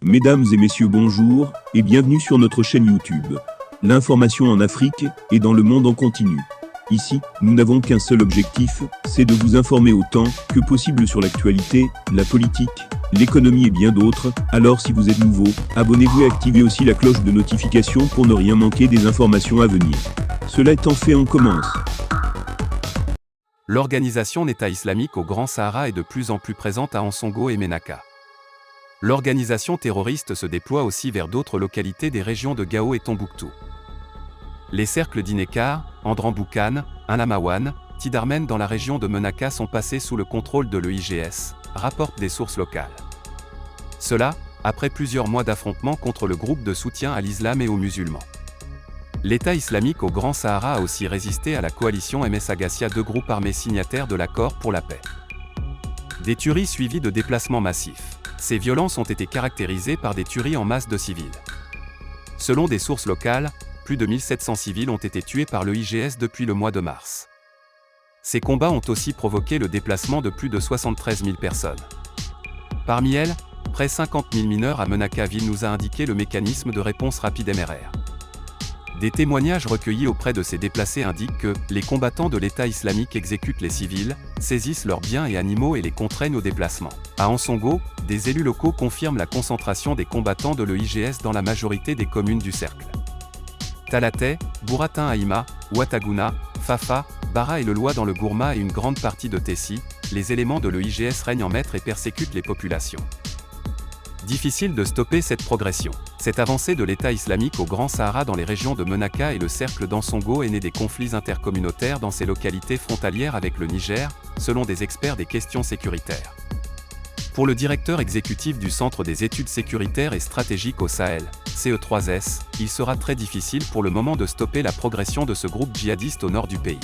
Mesdames et messieurs, bonjour et bienvenue sur notre chaîne YouTube. L'information en Afrique et dans le monde en continu. Ici, nous n'avons qu'un seul objectif, c'est de vous informer autant que possible sur l'actualité, la politique, l'économie et bien d'autres. Alors si vous êtes nouveau, abonnez-vous et activez aussi la cloche de notification pour ne rien manquer des informations à venir. Cela étant fait, on commence. L'organisation État islamique au Grand Sahara est de plus en plus présente à Ansongo et Ménaka. L'organisation terroriste se déploie aussi vers d'autres localités des régions de Gao et Tombouctou. Les cercles d'Inekar, Andran-Boukane, Anamawan, Tidarmen dans la région de Menaka sont passés sous le contrôle de l'EIGS, rapportent des sources locales. Cela, après plusieurs mois d'affrontements contre le groupe de soutien à l'islam et aux musulmans. L'État islamique au Grand Sahara a aussi résisté à la coalition MS Agacia, deux groupes armés signataires de l'accord pour la paix. Des tueries suivies de déplacements massifs. Ces violences ont été caractérisées par des tueries en masse de civils. Selon des sources locales, plus de 1700 civils ont été tués par l'EIGS depuis le mois de mars. Ces combats ont aussi provoqué le déplacement de plus de 73 000 personnes. Parmi elles, près 50 000 mineurs à Menaka-Ville, nous a indiqué le mécanisme de réponse rapide MRR. Des témoignages recueillis auprès de ces déplacés indiquent que les combattants de l'État islamique exécutent les civils, saisissent leurs biens et animaux et les contraignent au déplacement. À Ansongo, des élus locaux confirment la concentration des combattants de l'EIGS dans la majorité des communes du cercle. Talaté, Bouratin Haïma, Ouattaguna, Fafa, Bara et le Loi dans le Gourma et une grande partie de Tessie, les éléments de l'EIGS règnent en maître et persécutent les populations. Difficile de stopper cette progression. Cette avancée de l'État islamique au Grand Sahara dans les régions de Menaka et le cercle d'Ansongo est née des conflits intercommunautaires dans ces localités frontalières avec le Niger, selon des experts des questions sécuritaires. Pour le directeur exécutif du Centre des études sécuritaires et stratégiques au Sahel, CE3S, il sera très difficile pour le moment de stopper la progression de ce groupe djihadiste au nord du pays.